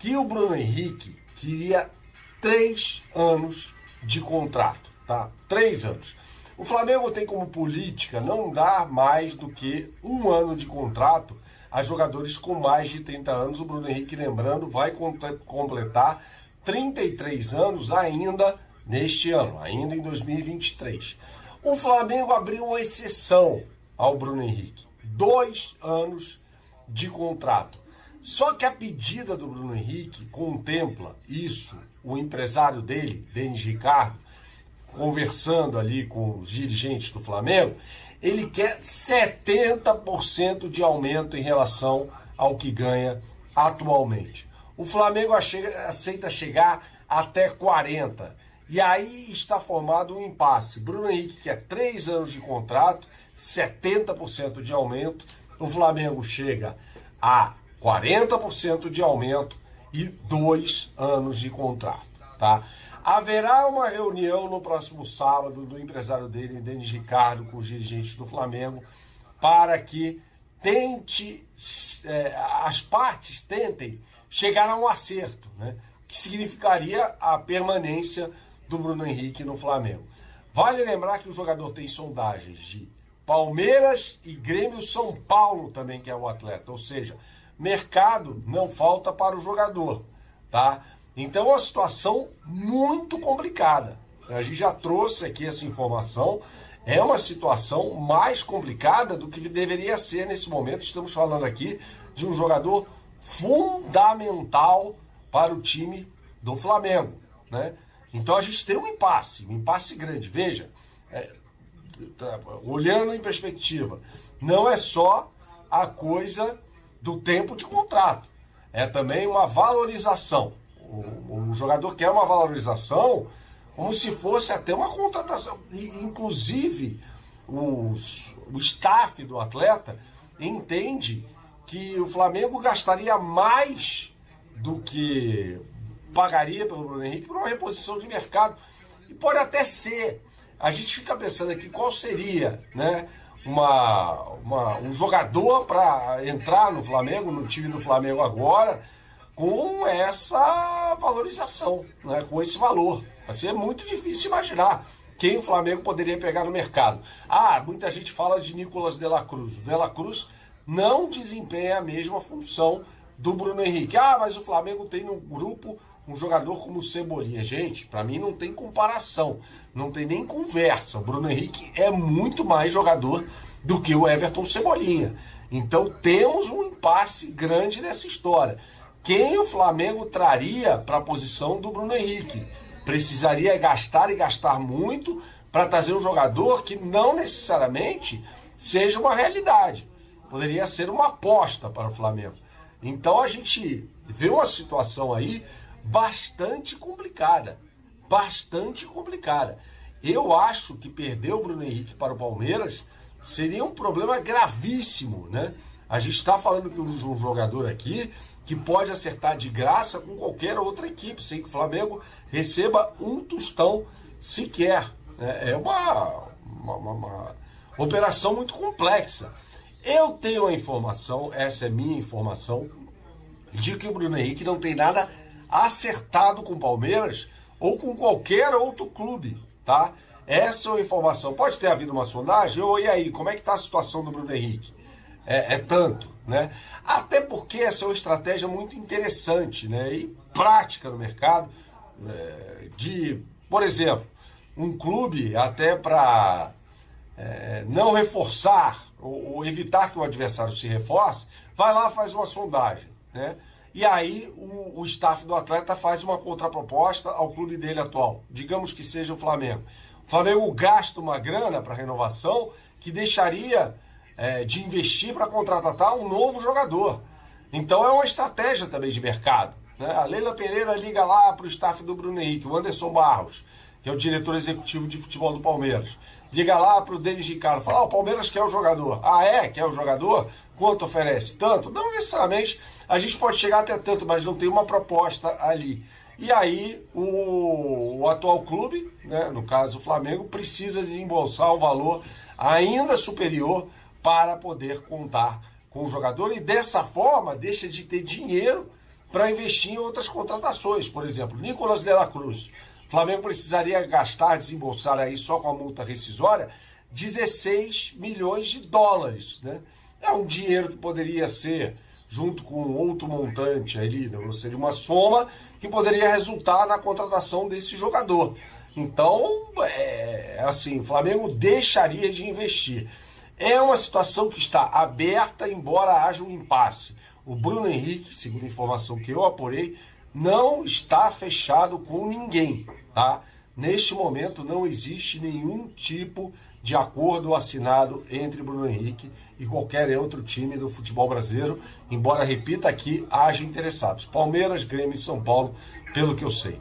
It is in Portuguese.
que o Bruno Henrique queria 3 anos de contrato, tá? 3 anos. O Flamengo tem como política não dar mais do que 1 ano de contrato a jogadores com mais de 30 anos. O Bruno Henrique, lembrando, vai completar 33 anos ainda neste ano, ainda em 2023. O Flamengo abriu uma exceção ao Bruno Henrique. 2 anos de contrato. Só que a pedida do Bruno Henrique contempla isso, o empresário dele, Denis Ricardo, conversando ali com os dirigentes do Flamengo, ele quer 70% de aumento em relação ao que ganha atualmente. O Flamengo aceita chegar até 40%. E aí está formado um impasse. Bruno Henrique quer 3 anos de contrato, 70% de aumento. O Flamengo chega a 40% de aumento e 2 anos de contrato, tá? Haverá uma reunião no próximo sábado do empresário dele, Denis Ricardo, com os dirigentes do Flamengo, para que as partes tentem chegar a um acerto, né? Que significaria a permanência do Bruno Henrique no Flamengo. Vale lembrar que o jogador tem sondagens de Palmeiras e Grêmio São Paulo também, que é o atleta, ou seja, mercado não falta para o jogador, tá? Então é uma situação muito complicada. A gente já trouxe aqui essa informação. É uma situação mais complicada do que deveria ser nesse momento. Estamos falando aqui de um jogador fundamental para o time do Flamengo, né? Então a gente tem um impasse grande. Veja, olhando em perspectiva, não é só a coisa do tempo de contrato, é também uma valorização. O jogador quer uma valorização como se fosse até uma contratação. E, inclusive, o staff do atleta entende que o Flamengo gastaria mais do que pagaria pelo Bruno Henrique por uma reposição de mercado. E pode até ser. A gente fica pensando aqui qual seria, né, um jogador para entrar no Flamengo, no time do Flamengo agora, com essa valorização, né, com esse valor. Vai ser muito difícil imaginar quem o Flamengo poderia pegar no mercado. Muita gente fala de Nicolas de la Cruz. O de la Cruz não desempenha a mesma função do Bruno Henrique. Mas o Flamengo tem no grupo um jogador como o Cebolinha. Gente, para mim não tem comparação, não tem nem conversa. O Bruno Henrique é muito mais jogador do que o Everton Cebolinha. Então temos um impasse grande nessa história. Quem o Flamengo traria para a posição do Bruno Henrique? Precisaria gastar e gastar muito para trazer um jogador que não necessariamente seja uma realidade. Poderia ser uma aposta para o Flamengo. Então a gente vê uma situação aí bastante complicada. Bastante complicada. Eu acho que perder o Bruno Henrique para o Palmeiras seria um problema gravíssimo, né? A gente está falando que um jogador aqui que pode acertar de graça com qualquer outra equipe, sem que o Flamengo receba um tostão sequer. É uma operação muito complexa. Eu tenho a informação, essa é minha informação, de que o Bruno Henrique não tem nada acertado com o Palmeiras ou com qualquer outro clube, tá? Essa é uma informação. Pode ter havido uma sondagem, e aí, como é que está a situação do Bruno Henrique? Tanto, né? Até porque essa é uma estratégia muito interessante, né? E prática no mercado, por exemplo, um clube até para não reforçar ou evitar que o adversário se reforce, vai lá, faz uma sondagem, né? E aí o staff do atleta faz uma contraproposta ao clube dele atual, digamos que seja o Flamengo. O Flamengo gasta uma grana para renovação que deixaria de investir para contratar um novo jogador. Então é uma estratégia também de mercado, né? A Leila Pereira liga lá para o staff do Bruno Henrique, o Anderson Barros, que é o diretor executivo de futebol do Palmeiras. Liga lá para o Denis Ricardo, fala, o Palmeiras quer o jogador. Quer o jogador? Quanto oferece? Tanto? Não necessariamente, a gente pode chegar até tanto, mas não tem uma proposta ali. E aí o atual clube, né, no caso o Flamengo, precisa desembolsar um valor ainda superior para poder contar com o jogador e dessa forma deixa de ter dinheiro para investir em outras contratações. Por exemplo, Nicolas de la Cruz. O Flamengo precisaria gastar, desembolsar aí só com a multa rescisória, 16 milhões de dólares, né? É um dinheiro que poderia ser, junto com outro montante ali, ou seja, uma soma que poderia resultar na contratação desse jogador. Então, assim, o Flamengo deixaria de investir. É uma situação que está aberta, embora haja um impasse. O Bruno Henrique, segundo a informação que eu apurei, não está fechado com ninguém, tá? Neste momento não existe nenhum tipo de acordo assinado entre Bruno Henrique e qualquer outro time do futebol brasileiro, embora, repita aqui, haja interessados. Palmeiras, Grêmio e São Paulo, pelo que eu sei.